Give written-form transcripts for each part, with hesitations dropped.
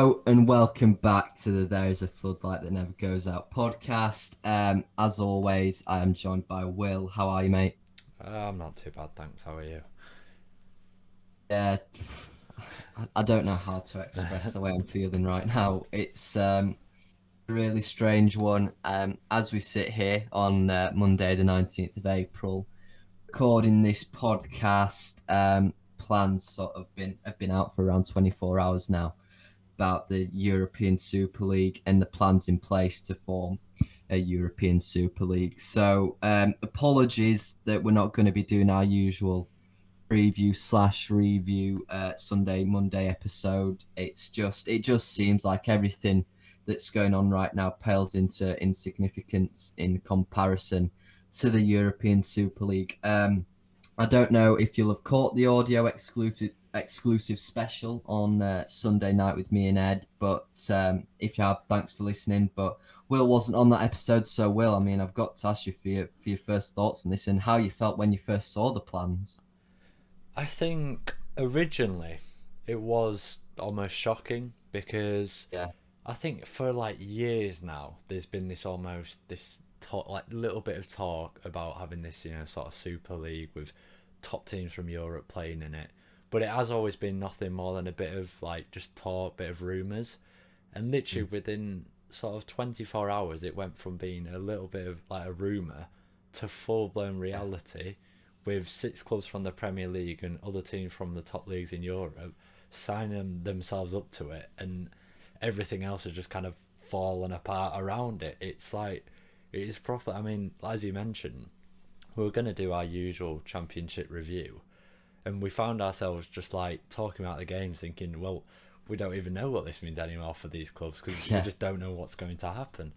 Hello and welcome back to the There's a Floodlight That Never Goes Out podcast. As always, I am joined by Will. How are you, mate? I'm not too bad, thanks. How are you? Yeah, I don't know how to express the way I'm feeling right now. It's a really strange one. As we sit here on Monday, the 19th of April, recording this podcast, plans sort of have been out for around 24 hours now about the European Super League and the plans in place to form a European Super League. So apologies that we're not going to be doing our usual preview slash review Sunday Monday episode. It just seems like everything that's going on right now pales into insignificance in comparison to the European Super League. I don't know if you'll have caught the audio exclusive special on Sunday night with me and Ed, but if you have, thanks for listening. But Will wasn't on that episode, so Will, I mean, I've got to ask you for your first thoughts on this and how you felt when you first saw the plans. I think originally it was almost shocking because Yeah, I think for like years now there's been this talk, like little bit of talk about having this sort of Super League with top teams from Europe playing in it, but it has always been nothing more than a bit of like just talk, bit of rumours, and literally mm, within sort of 24 hours it went from being a little bit of like a rumour to full blown yeah, reality, with six clubs from the Premier League and other teams from the top leagues in Europe signing themselves up to it, and everything else has just kind of fallen apart around it. It's like it is proper. I mean, as you mentioned, we were going to do our usual championship review, and we found ourselves just like talking about the games, thinking, well, we don't even know what this means anymore for these clubs because we yeah, just don't know what's going to happen.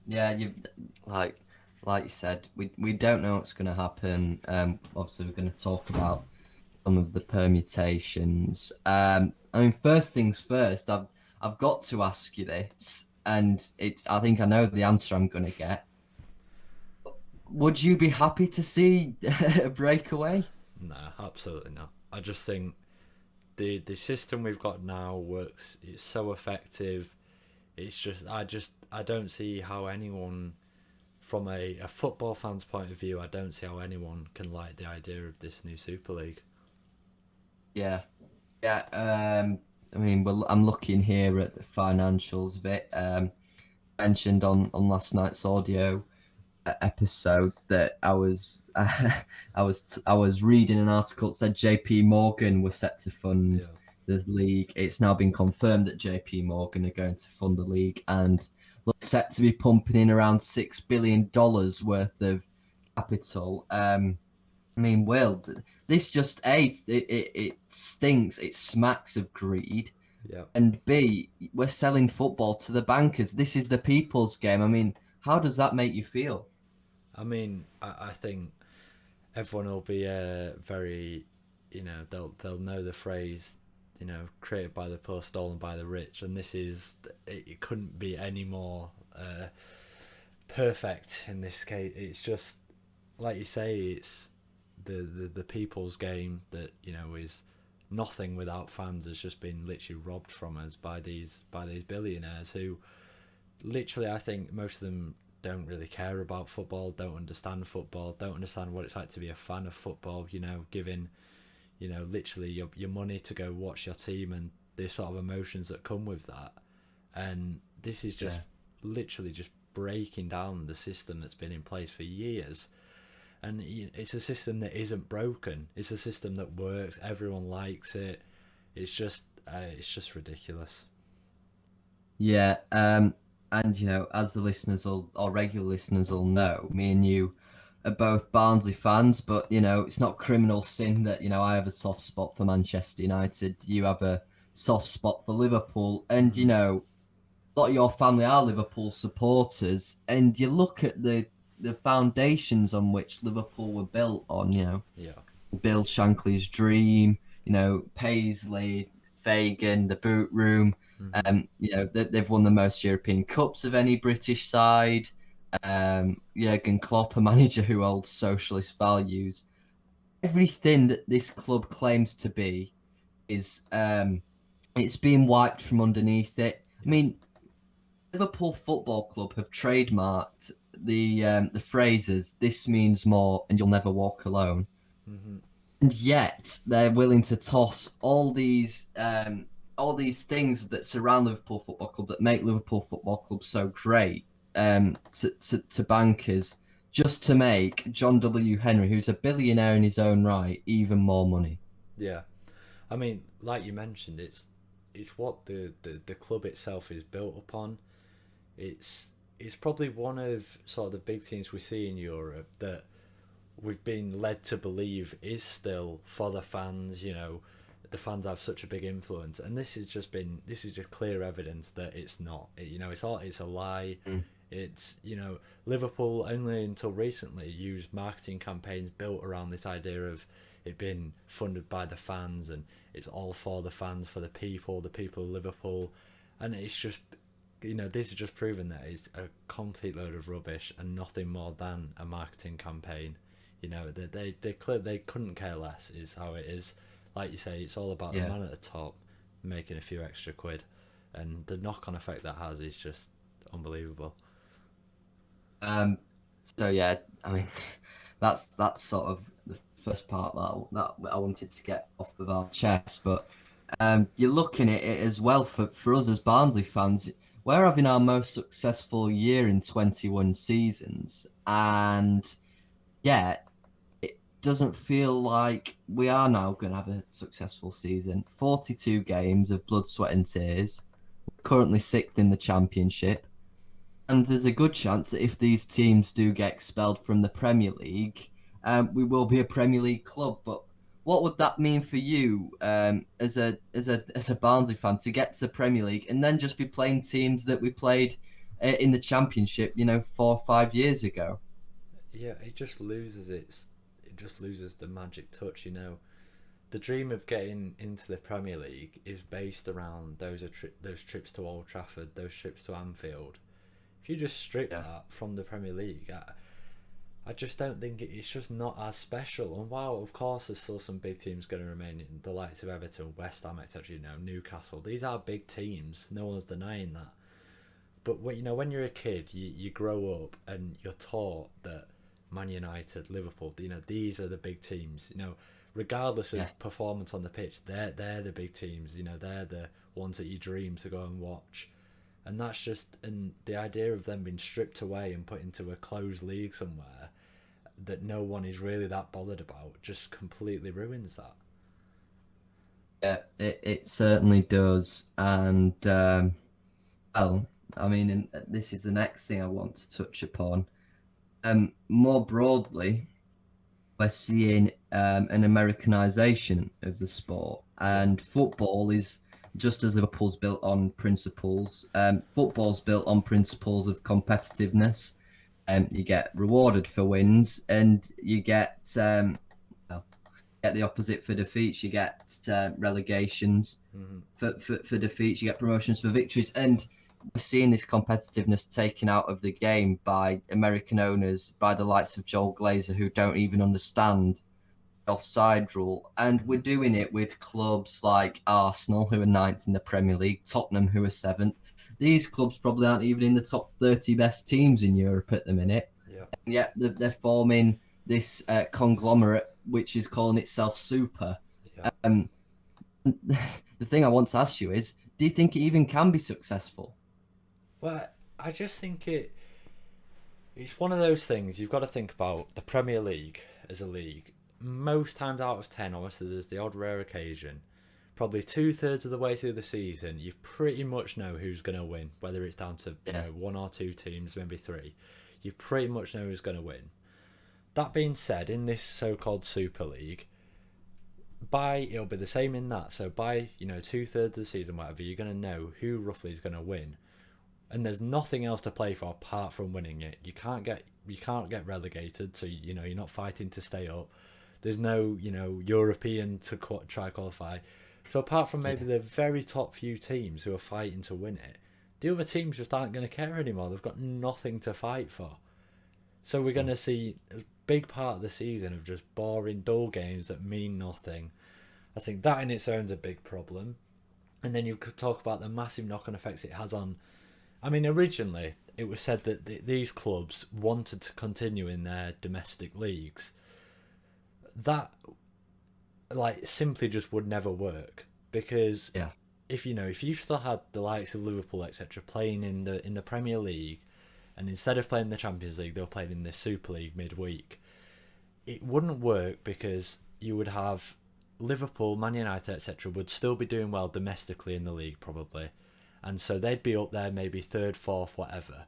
yeah. You like you said, we don't know what's going to happen. Obviously, we're going to talk about some of the permutations. I mean, first things first, I've got to ask you this, and it's I think I know the answer I'm going to get. Would you be happy to see a breakaway? No, absolutely not. I just think the system we've got now works. It's so effective. It's just I don't see how anyone, from a football fan's point of view, I don't see how anyone can like the idea of this new Super League. Yeah, yeah. I mean, well, I'm looking here at the financials of it. Mentioned on last night's audio episode that I was reading an article that said JP Morgan was set to fund Yeah. the league. It's now been confirmed that JP Morgan are going to fund the league and look set to be pumping in around $6 billion worth of capital. I mean, Will, this just it stinks. It smacks of greed. Yeah. And B, we're selling football to the bankers. This is the people's game. I mean, how does that make you feel? I mean, I think everyone will be very, they'll know the phrase, created by the poor, stolen by the rich, and this is it couldn't be any more perfect in this case. It's just like you say, it's the people's game that is nothing without fans, has just been literally robbed from us by these billionaires who literally, I think most of them don't really care about football, don't understand football, don't understand what it's like to be a fan of football, giving, literally your money to go watch your team and the sort of emotions that come with that. And this is Yeah. just literally just breaking down the system that's been in place for years. And it's a system that isn't broken. It's a system that works. Everyone likes it. It's just ridiculous. Yeah. And as the listeners will, or regular listeners will know, me and you are both Barnsley fans, but it's not criminal sin that, I have a soft spot for Manchester United. You have a soft spot for Liverpool, and Mm. a lot of your family are Liverpool supporters, and you look at the foundations on which Liverpool were built on, Yeah. Bill Shankly's dream, Paisley, Fagan, the boot room. Hmm. They've won the most European Cups of any British side. Jurgen Klopp, a manager who holds socialist values. Everything that this club claims to be is It's been wiped from underneath it. I Yeah. mean, Liverpool Football Club have trademarked the phrases "This means more" and "You'll never walk alone." Hmm. And yet they're willing to toss all these things that surround Liverpool Football Club that make Liverpool Football Club so great to bankers just to make John W. Henry, who's a billionaire in his own right, even more money. Yeah. I mean, like you mentioned, it's what the club itself is built upon. It's it's probably one of sort of the big things we see in Europe that we've been led to believe is still for the fans. You know, the fans have such a big influence, and this is just clear evidence that it's not. It's a lie. Mm. It's Liverpool only until recently used marketing campaigns built around this idea of it being funded by the fans and it's all for the fans, for the people of Liverpool, and it's just this is just proven that it's a complete load of rubbish and nothing more than a marketing campaign. They couldn't care less is how it is. Like you say, it's all about the Yeah. man at the top making a few extra quid, and the knock-on effect that has is just unbelievable. Um, so yeah, I mean, that's sort of the first part that I wanted to get off of our chest. But you're looking at it as well for us as Barnsley fans. We're having our most successful year in 21 seasons, and yeah, it doesn't feel like we are now going to have a successful season. 42 games of blood, sweat, and tears. Currently sixth in the championship. And there's a good chance that if these teams do get expelled from the Premier League, we will be a Premier League club. But what would that mean for you as a Barnsley fan to get to the Premier League and then just be playing teams that we played in the Championship, 4 or 5 years ago? Yeah, it just loses the magic touch. The dream of getting into the Premier League is based around those trips to Old Trafford, those trips to Anfield. If you just strip Yeah, that from the Premier League, I just don't think it's just not as special. And while of course there's still some big teams going to remain, in the likes of Everton, West Ham, etc. Newcastle. These are big teams. No one's denying that. But when you're a kid, you grow up and you're taught that Man United, Liverpool, these are the big teams. Regardless yeah, of performance on the pitch, they're the big teams. They're the ones that you dream to go and watch. And that's just and the idea of them being stripped away and put into a closed league somewhere that no one is really that bothered about just completely ruins that. yeah. It certainly does. And well, I mean, and this is the next thing I want to touch upon. More broadly, we're seeing an Americanization of the sport, Yeah. and football is just as Liverpool's built on principles. Football's built on principles of competitiveness. You get rewarded for wins, and you well, get the opposite for defeats. You get relegations Hmm. for defeats. You get promotions for victories, and we're seeing this competitiveness taken out of the game by American owners, by the likes of Joel Glazer, who don't even understand the offside rule. And we're Hmm. doing it with clubs like Arsenal, who are ninth in the Premier League, Tottenham, who are seventh. These clubs probably aren't even in the top 30 best teams in Europe at the minute. Yeah. And yet they're forming this conglomerate, which is calling itself Super. Yeah. Um, the thing I want to ask you is, do you think it even can be successful? Well, I just think it's one of those things you've got to think about the Premier League as a league. Most times out of 10, obviously, there's the odd rare occasion. Probably two-thirds of the way through the season, you pretty much know who's going to win, whether it's down to Yeah, one or two teams, maybe three. You pretty much know who's going to win. That being said, in this so-called Super League, it'll be the same in that. So by two-thirds of the season, whatever, you're going to know who roughly is going to win, and there's nothing else to play for apart from winning it. You can't get relegated, so you're not fighting to stay up. There's no European to try qualify. So apart from maybe yeah, the very top few teams who are fighting to win it, the other teams just aren't going to care anymore. They've got nothing to fight for. So we're going mm, to see a big part of the season of just boring, dull games that mean nothing. I think that in its own is a big problem. And then you could talk about the massive knock-on effects it has on. I mean, originally it was said that these clubs wanted to continue in their domestic leagues. That like simply just would never work because Yeah. if you still had the likes of Liverpool etc. playing in the Premier League, and instead of playing the Champions League, they were playing in the Super League midweek, it wouldn't work because you would have Liverpool, Man United, etc. would still be doing well domestically in the league probably, and so they'd be up there maybe third, fourth, whatever.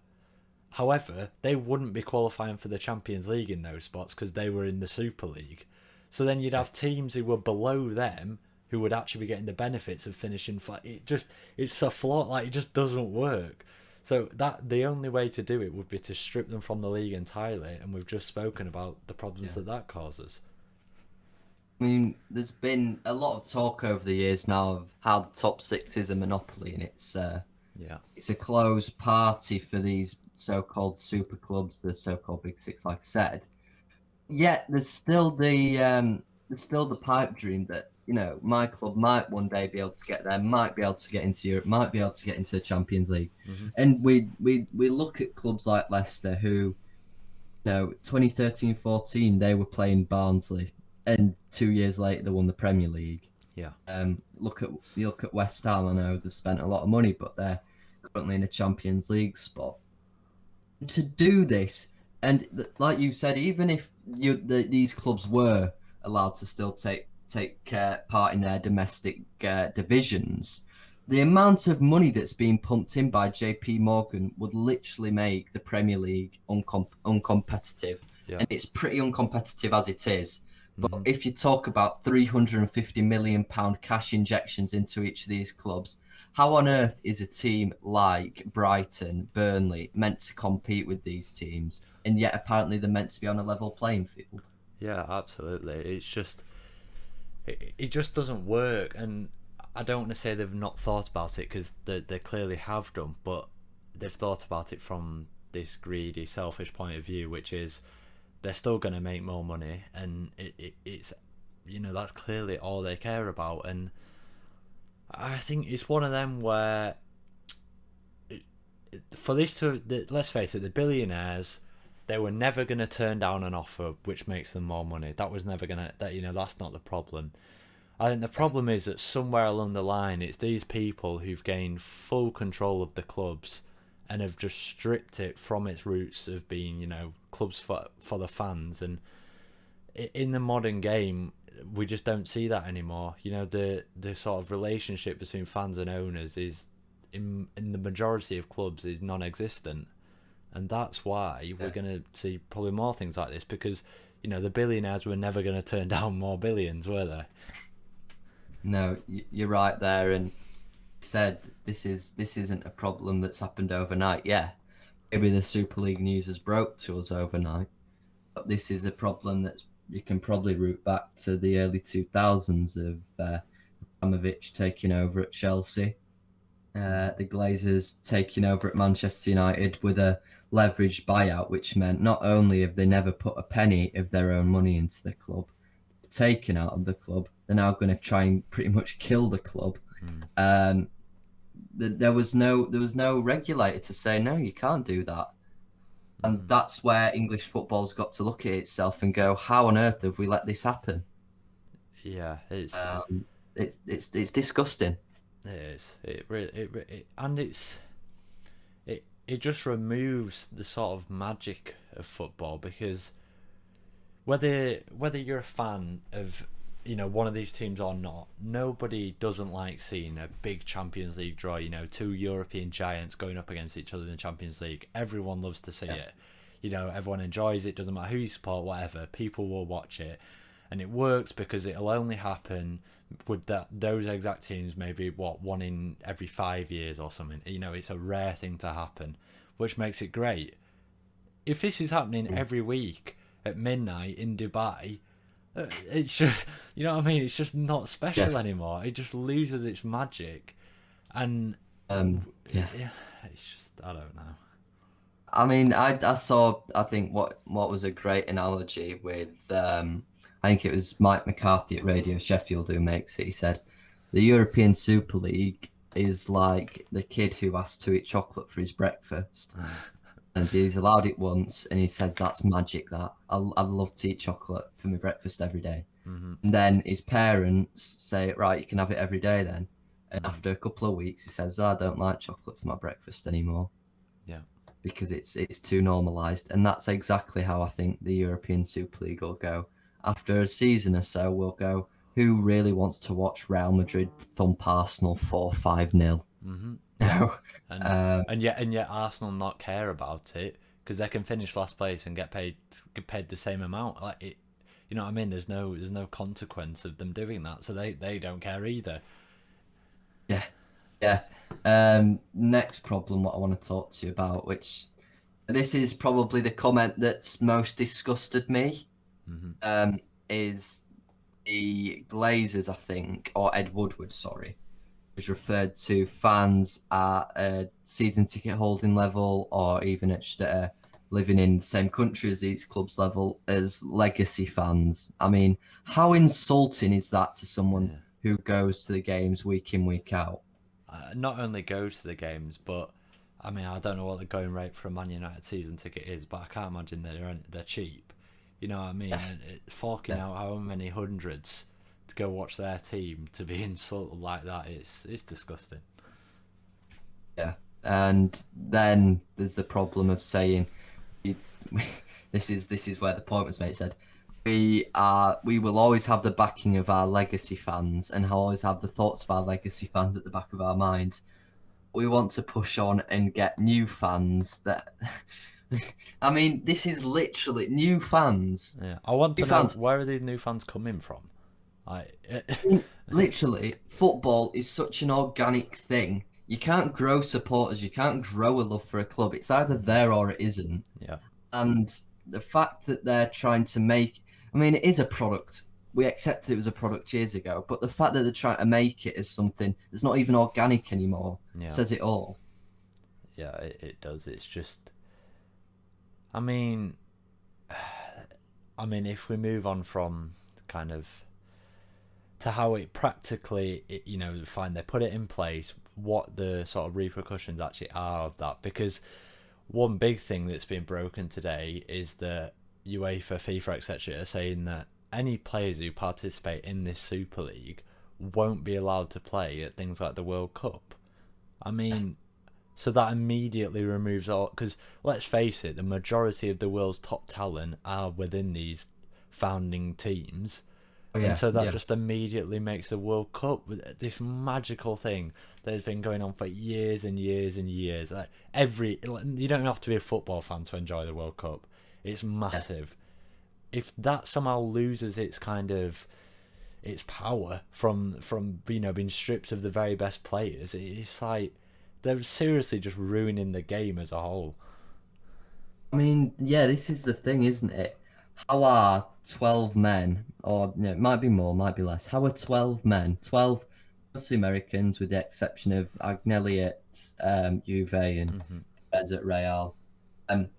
However, they wouldn't be qualifying for the Champions League in those spots because they were in the Super League. So then you'd have teams who were below them who would actually be getting the benefits of finishing. It's a flaw. Like it just doesn't work. So that the only way to do it would be to strip them from the league entirely, and we've just spoken about the problems Yeah. that causes. I mean, there's been a lot of talk over the years now of how the top six is a monopoly, and Yeah, it's a closed party for these so-called super clubs, the so-called Big Six, like I said. Yet there's still the pipe dream that my club might one day be able to get there, might be able to get into Europe, might be able to get into the Champions League, and we look at clubs like Leicester who 2013-14 they were playing Barnsley, and 2 years later they won the Premier League. yeah, You look at West Ham. I know they've spent a lot of money, but they're currently in a Champions League spot. To do this, and like you said, even if these clubs were allowed to still take part in their domestic divisions, the amount of money that's being pumped in by JP Morgan would literally make the Premier League uncompetitive, yeah. and it's pretty uncompetitive as it is. But if you talk about £350 million cash injections into each of these clubs, how on earth is a team like Brighton, Burnley meant to compete with these teams? And yet apparently they're meant to be on a level playing field. Yeah, absolutely. It just doesn't work, and I don't want to say they've not thought about it because they clearly have done, but they've thought about it from this greedy, selfish point of view, which is they're still going to make more money, and it's that's clearly all they care about, and I think it's one of them where for this to let's face it, the billionaires, they were never going to turn down an offer which makes them more money. That was never going to that's not the problem. I think the problem is that somewhere along the line it's these people who've gained full control of the clubs and have just stripped it from its roots of being clubs for the fans, and in the modern game we just don't see that anymore. The sort of relationship between fans and owners is in the majority of clubs is non-existent, and that's why we're going to see probably more things like this because the billionaires were never going to turn down more billions, were they? No, you're right there, and said this isn't a problem that's happened overnight. Yeah, maybe the Super League news has broke to us overnight, but this is a problem that's you can probably root back to the early 2000s of Abramovich taking over at Chelsea, the Glazers taking over at Manchester United with a leveraged buyout, which meant not only have they never put a penny of their own money into the club, taken out of the club, they're now going to try and pretty much kill the club. There was no regulator to say no, you can't do that, and that's where English football's got to look at itself and go, how on earth have we let this happen? Yeah, It's disgusting. it is. It really and it just removes the sort of magic of football because whether you're a fan of one of these teams or not, nobody doesn't like seeing a big Champions League draw. Two European giants going up against each other in the Champions League. Everyone loves to see it. Everyone enjoys it. Doesn't matter who you support, whatever. People will watch it, and it works because it'll only happen with those exact teams. Maybe one in every 5 years or something. It's a rare thing to happen, which makes it great. If this is happening every week at midnight in Dubai, it's just, what I mean? It's just not special anymore. It just loses its magic, and it's just I don't know. I mean, I saw, I think what was a great analogy with I think it was Mike McCarthy at Radio Sheffield who makes it. He said the European Super League is like the kid who has to eat chocolate for his breakfast, and he's allowed it once, and he says that's magic. That I'd love to eat chocolate for my breakfast every day. Mm-hmm. And then his parents say, right, you can have it every day then. And Mm-hmm. after a couple of weeks, he says, oh, I don't like chocolate for my breakfast anymore Yeah. because it's too normalized. And that's exactly how I think the European Super League will go. After a season or so, we'll go, who really wants to watch Real Madrid thump Arsenal 4-5-0? Mm-hmm. Yeah. No. And Um, and yet Arsenal not care about it because they can finish last place and get paid the same amount. Like it, you know what I mean? There's no consequence of them doing that, so they don't care either. yeah, yeah. Next problem, what I want to talk to you about, which this is probably the comment that's most disgusted me, Mm-hmm. um, is the Glazers, I think, or Ed Woodward, sorry, was referred to fans at a season ticket holding level or even at just living in the same country as these clubs level as legacy fans. I mean, how insulting is that to someone Yeah. who goes to the games week in, week out? Not only go to the games, but I mean, I don't know what the going rate for a Man United season ticket is, but I can't imagine they're cheap. You know what I mean? Yeah, And forking yeah, out how many hundreds to go watch their team to be insulted like that, it's disgusting. yeah. And then there's the problem of saying, you- this is where the point was made. Said we will always have the backing of our legacy fans and always have the thoughts of our legacy fans at the back of our minds. We want to push on and get new fans that I mean, this is literally new fans. Yeah, I want New to know fans. where are these new fans coming from? I I mean, literally, football is such an organic thing. You can't grow supporters, you can't grow a love for a club. It's either there or it isn't. yeah, And the fact that they're trying to make, I mean, it is a product. We accepted it was a product years ago, but the fact that they're trying to make it as something that's not even organic anymore yeah, says it all. yeah. It does. It's just, I mean, if we move on from kind of to how it practically, fine, they put it in place, what the sort of repercussions actually are of that. Because one big thing that's been broken today is that UEFA, FIFA, etc. are saying that any players who participate in this Super League won't be allowed to play at things like the World Cup. I mean, so that immediately removes all. Because let's face it, the majority of the world's top talent are within these founding teams, Oh and yeah, so that yeah, just immediately makes the World Cup this magical thing that has been going on for years and years and years. Like you don't have to be a football fan to enjoy the World Cup. It's yeah. massive. If that somehow loses its kind of its power from being stripped of the very best players, it's like they're seriously just ruining the game as a whole. I mean, yeah, this is the thing, isn't it? How are 12 men, or it might be more, might be less, how are 12 men, 12 mostly Americans, with the exception of Agnelli at Juve and Hmm. Perez at Real, um,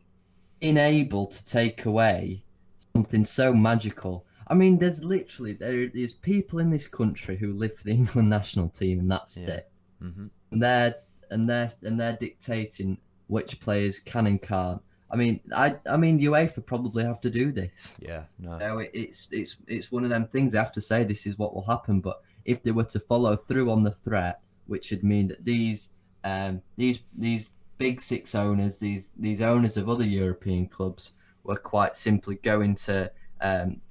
unable to take away something so magical? I mean, there's people in this country who live for the England national team, and that's Yeah. it. Hmm. And they're dictating which players can and can't. I mean, UEFA probably have to do this. Yeah. No. It's one of them things they have to say this is what will happen. But if they were to follow through on the threat, which would mean that these big six owners, these owners of other European clubs, were quite simply going to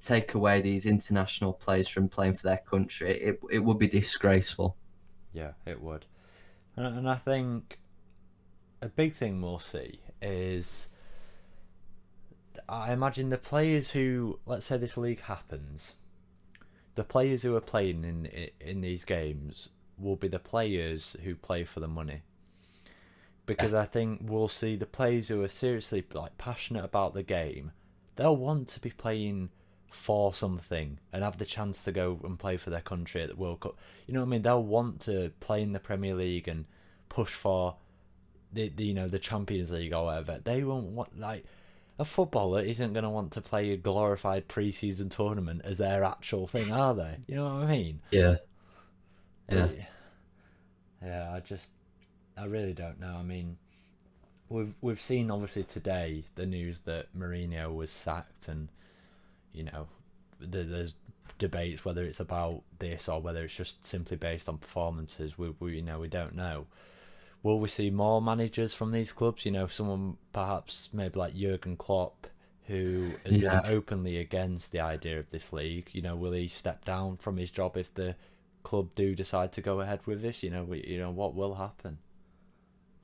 take away these international players from playing for their country, it would be disgraceful. Yeah, it would. And I think a big thing we'll see is I imagine the players who, let's say this league happens, the players who are playing in these games will be the players who play for the money. Yeah, Because I think we'll see the players who are seriously like passionate about the game, they'll want to be playing for something and have the chance to go and play for their country at the World Cup. You know what I mean? They'll want to play in the Premier League and push for the Champions League or whatever. They won't want like a footballer isn't going to want to play a glorified pre-season tournament as their actual thing, are they? You know what I mean? yeah. Yeah. It, yeah, I really don't know. I mean, we've seen obviously today the news that Mourinho was sacked, and you know, there's debates whether it's about this or whether it's just simply based on performances. We we don't know. Will we see more managers from these clubs? You know, someone perhaps maybe like Jurgen Klopp, who has been Yeah. openly against the idea of this league. You know, will he step down from his job if the club do decide to go ahead with this? You know what will happen.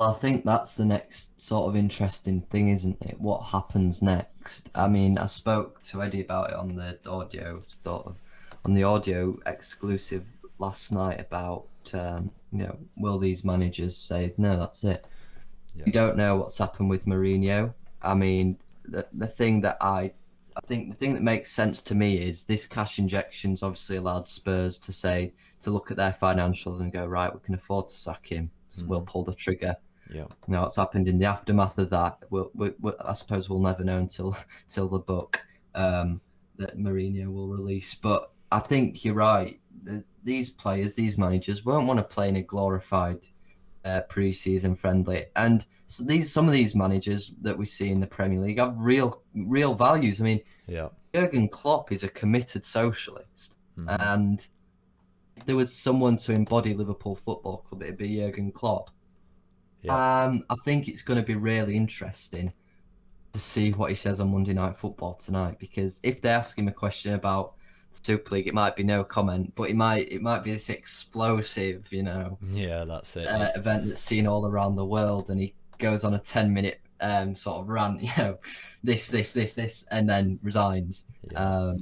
Well, I think that's the next sort of interesting thing, isn't it? What happens next? I mean, I spoke to Eddie about it on the audio exclusive last night about will these managers say no, that's it. Yeah. We don't know what's happened with Mourinho. I mean, the thing that I think the thing that makes sense to me is this cash injection's obviously allowed Spurs to look at their financials and go, right, we can afford to sack him, so we'll Mm-hmm. pull the trigger. Yeah. Now, what's happened in the aftermath of that, I suppose we'll never know until till the book that Mourinho will release. But I think you're right. These players, these managers, won't want to play in a glorified pre-season friendly. And so some of these managers that we see in the Premier League have real values. I mean, Yeah. Jurgen Klopp is a committed socialist, Mm-hmm. and if there was someone to embody Liverpool Football Club, it'd be Jurgen Klopp. Yeah. I think it's going to be really interesting to see what he says on Monday Night Football tonight, because if they ask him a question about the Super League, it might be no comment, but it might be this explosive, Yeah. That's it. event that's seen all around the world, and he goes on a 10-minute sort of rant, this, and then resigns. Yeah.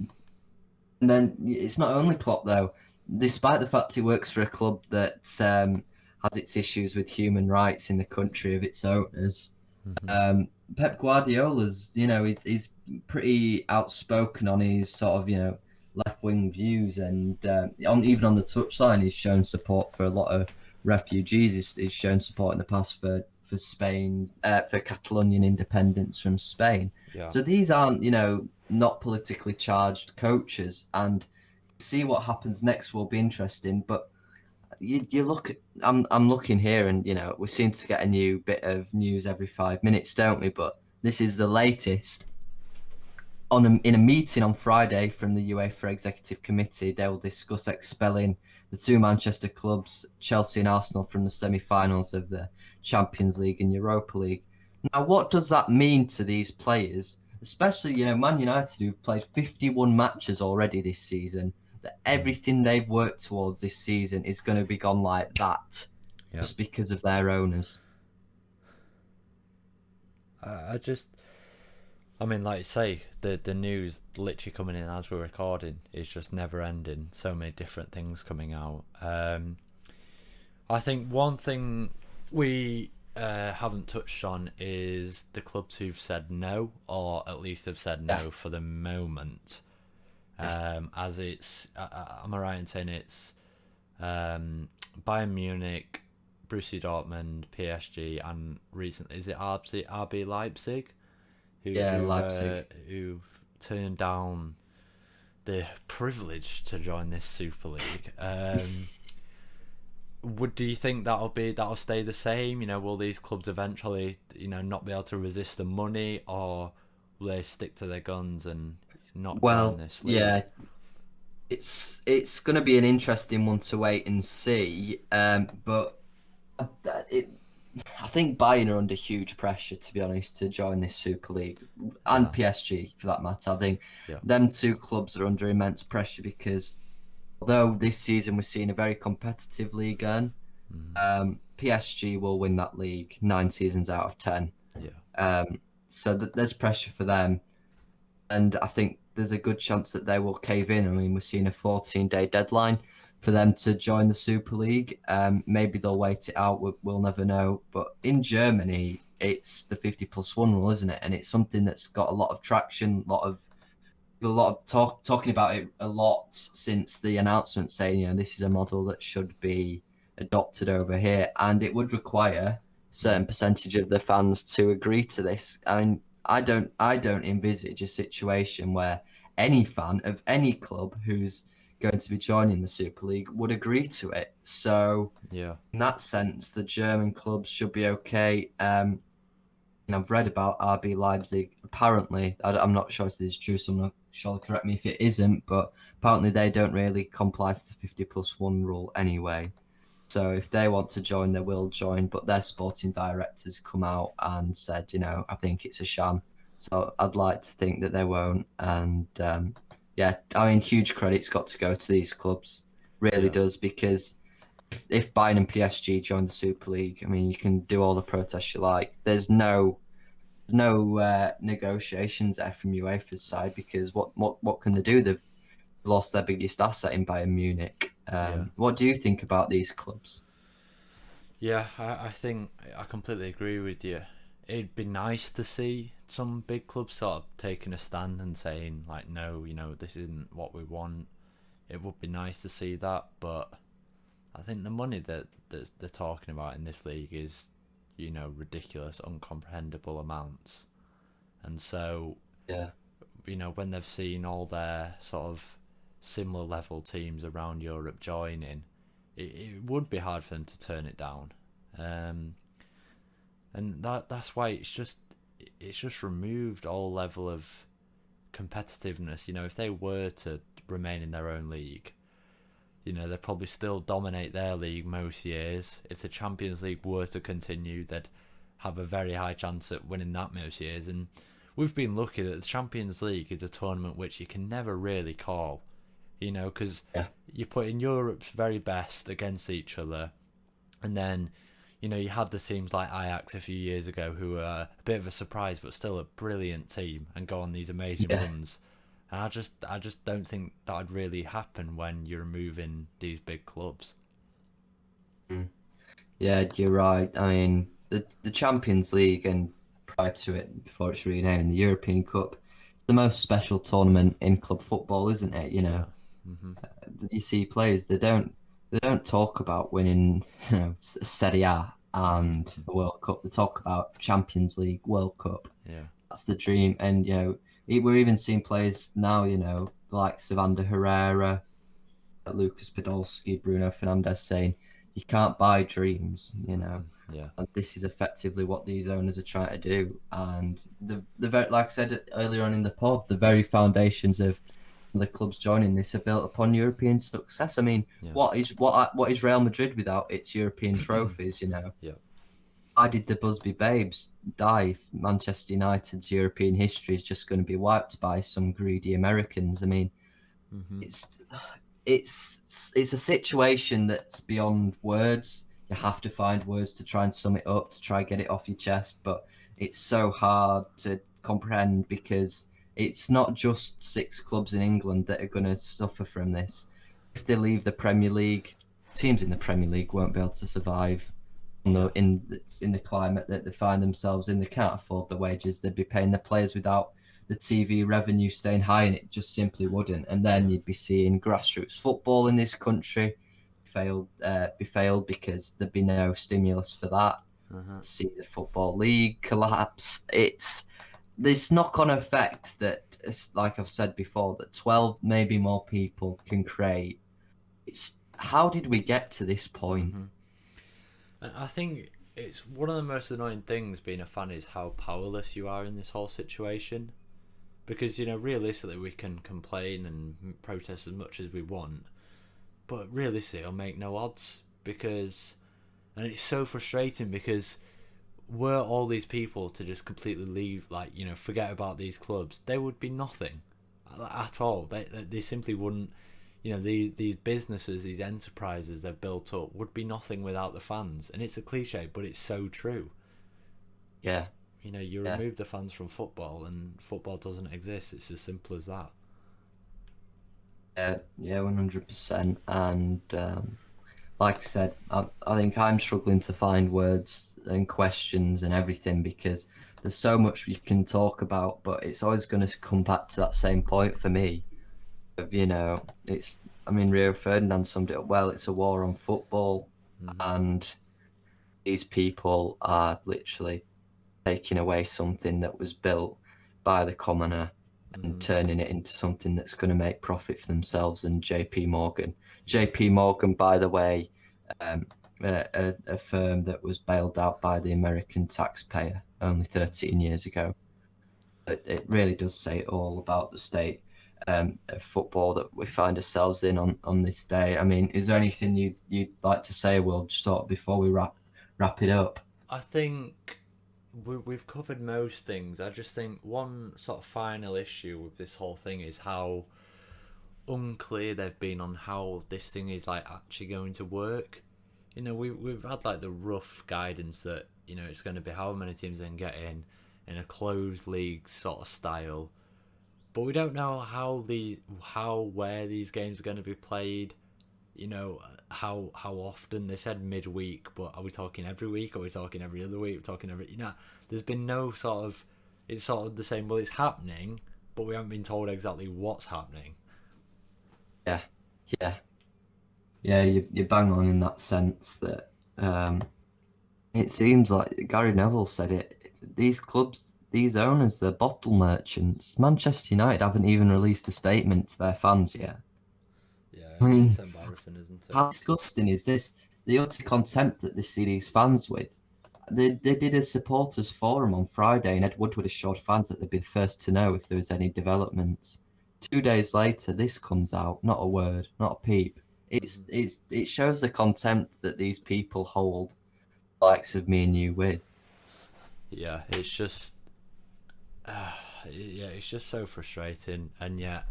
And then it's not only Klopp though. Despite the fact he works for a club that has its issues with human rights in the country of its owners, Mm-hmm. um, Pep Guardiola's, he's pretty outspoken on his sort of, left wing views, and even on the touchline, he's shown support for a lot of refugees. He's shown support in the past for Spain, for Catalonian independence from Spain. Yeah. So these aren't, not politically charged coaches, and see what happens next will be interesting. But you look at, I'm looking here, and we seem to get a new bit of news every 5 minutes, don't we? But this is the latest. In a meeting on Friday from the UEFA Executive Committee, they will discuss expelling the two Manchester clubs, Chelsea and Arsenal, from the semi-finals of the Champions League and Europa League. Now, what does that mean to these players? Especially, Man United, who've played 51 matches already this season, that Mm. everything they've worked towards this season is going to be gone like that Yeah. just because of their owners. I just, I mean, like you say, the news literally coming in as we're recording is just never ending. So many different things coming out. I think one thing we haven't touched on is the clubs who've said no, or at least have said Yeah. no for the moment. As it's, am I right in saying it's Bayern Munich, Borussia Dortmund, PSG, and recently is it RB Leipzig, Yeah, Leipzig. who've turned down the privilege to join this Super League. Do you think that'll stay the same? You know, will these clubs eventually, not be able to resist the money, or will they stick to their guns and not join Well, this league? yeah, it's going to be an interesting one to wait and see. But it, I think Bayern are under huge pressure, to be honest, to join this Super League, and Yeah, PSG for that matter. I think yeah, them two clubs are under immense pressure because although this season we're seeing a very competitive league, mm, PSG will win that league 9 seasons out of 10. yeah, So there's pressure for them, and I think there's a good chance that they will cave in. I mean, we're seeing a 14-day deadline for them to join the Super League. Maybe they'll wait it out. We'll never know. But in Germany, it's the 50+1 rule, isn't it? And it's something that's got a lot of traction, a lot of talking about it a lot since the announcement, saying this is a model that should be adopted over here, and it would require a certain percentage of the fans to agree to this. I mean, I don't envisage a situation where any fan of any club who's going to be joining the Super League would agree to it. So Yeah. in that sense, the German clubs should be okay. And I've read about RB Leipzig. Apparently, I'm not sure if this is true. Someone shall correct me if it isn't, but apparently they don't really comply to the 50+1 rule anyway. So if they want to join, they will join. But their sporting directors come out and said, I think it's a sham. So I'd like to think that they won't. And yeah, I mean, huge credit's got to go to these clubs. Really Yeah. does, because if Bayern and PSG join the Super League, I mean, you can do all the protests you like. There's no negotiations there from UEFA's side, because what can they do? They've lost their biggest asset in Bayern Munich. Yeah. What do you think about these clubs? Yeah, I think I completely agree with you. It'd be nice to see some big clubs sort of taking a stand and saying, like, no, this isn't what we want. It would be nice to see that, but I think the money that they're talking about in this league is, ridiculous, uncomprehendable amounts. And so, Yeah, when they've seen all their sort of similar level teams around Europe joining, it would be hard for them to turn it down. Um, and that's why it's just removed all level of competitiveness. If they were to remain in their own league, they'd probably still dominate their league most years. If the Champions League were to continue, they'd have a very high chance at winning that most years. And we've been lucky that the Champions League is a tournament which you can never really call, because yeah, you put in Europe's very best against each other, and then you had the teams like Ajax a few years ago who were a bit of a surprise but still a brilliant team and go on these amazing yeah. runs. And I just don't think that would really happen when you're removing these big clubs. Mm. Yeah, you're right. I mean, the Champions League, and prior to it, before it's renamed the European Cup, it's the most special tournament in club football, isn't it? Yeah. Mhm. You see players, they don't talk about winning, Serie A Mhm. and the World Cup. They talk about Champions League, World Cup. Yeah. That's the dream. And we're even seeing players now, the likes of Ander Herrera, Lucas Podolski, Bruno Fernandes saying you can't buy dreams. Mhm. Yeah. And this is effectively what these owners are trying to do. And the very, like I said earlier on in the pod, the very foundations of the clubs joining this are built upon European success. I mean, Yeah. what is Real Madrid without its European trophies? Yeah. Why did the Busby Babes die if Manchester United's European history is just going to be wiped by some greedy Americans? I mean, Mhm. it's it's a situation that's beyond words. You have to find words to try and sum it up, to try and get it off your chest, but it's so hard to comprehend, because it's not just six clubs in England that are going to suffer from this. If they leave the Premier League, teams in the Premier League won't be able to survive Yeah. in the climate that they find themselves in. They can't afford the wages they'd be paying the players without the TV revenue staying high, and it just simply wouldn't. And then Yeah. you'd be seeing grassroots football in this country be failed because there'd be no stimulus for that. Uh-huh. See the football league collapse. It's this knock-on effect that, like I've said before, that 12 maybe more people can create. It's how did we get to this point? Mhm. And I think it's one of the most annoying things being a fan is how powerless you are in this whole situation. Because realistically, we can complain and protest as much as we want, but realistically, it'll make no odds. And it's so frustrating because were all these people to just completely leave, like forget about these clubs, there would be nothing at all. They simply wouldn't. These businesses, these enterprises they've built up would be nothing without the fans. And it's a cliche, but it's so true. Yeah, You yeah. remove the fans from football, and football doesn't exist. It's as simple as that. Yeah, yeah, 100%. And like I said, I think I'm struggling to find words and questions and everything, because there's so much you can talk about, but it's always going to come back to that same point for me. Of I mean, Rio Ferdinand summed it up well. It's a war on football, Hmm. and these people are literally taking away something that was built by the commoner. and Mm. turning it into something that's going to make profit for themselves and JP Morgan. JP Morgan, by the way, um, a firm that was bailed out by the American taxpayer only 13 years ago. It really does say all about the state of football that we find ourselves in on this day. I mean, is there anything you'd like to say, Will, just sort of before we wrap it up? I think we've covered most things. I just think one sort of final issue with this whole thing is how unclear they've been on how this thing is like actually going to work. You know, we've had like the rough guidance that it's going to be how many teams they can get in a closed league sort of style, but we don't know how where these games are going to be played. How often. They said midweek, but are we talking every week? Are we talking every other week? We're talking every. There's been no sort of. It's sort of the same. Well, it's happening, but we haven't been told exactly what's happening. Yeah, yeah, yeah. You bang on in that sense that it seems like Gary Neville said it. These clubs, these owners, they're bottle merchants. Manchester United haven't even released a statement to their fans yet. Yeah, I it's mean, embarrassing, isn't it? how disgusting is this? The utter contempt that they see these fans with. They did a supporters forum on Friday, and Ed Woodward assured fans that they'd be the first to know if there was any developments. 2 days later, this comes out. Not a word, not a peep. It shows the contempt that these people hold the likes of me and you with. Yeah, it's just yeah, it's just so frustrating, and yet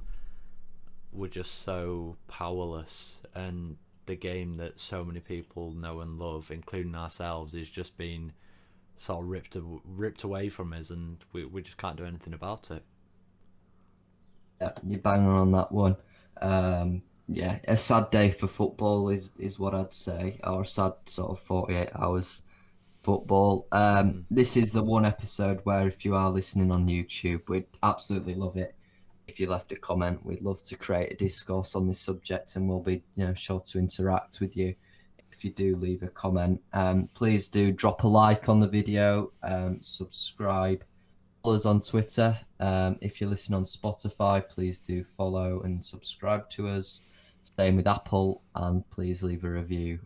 we're just so powerless. And the game that so many people know and love, including ourselves, is just being sort of ripped away from us, and we just can't do anything about it. Yeah, you're banging on that one. Yeah, a sad day for football is what I'd say, or a sad sort of 48 hours football. Mm. This is the one episode where if you are listening on YouTube, we'd absolutely love it if you left a comment. We'd love to create a discourse on this subject, and we'll be sure to interact with you if you do leave a comment. Please do drop a like on the video, subscribe, follow us on Twitter. If you listen on Spotify, please do follow and subscribe to us. Same with Apple, and please leave a review.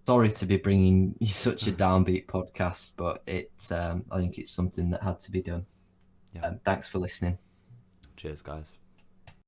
Sorry to be bringing you such a downbeat podcast, but I think it's something that had to be done. Yeah. Thanks for listening. Cheers, guys.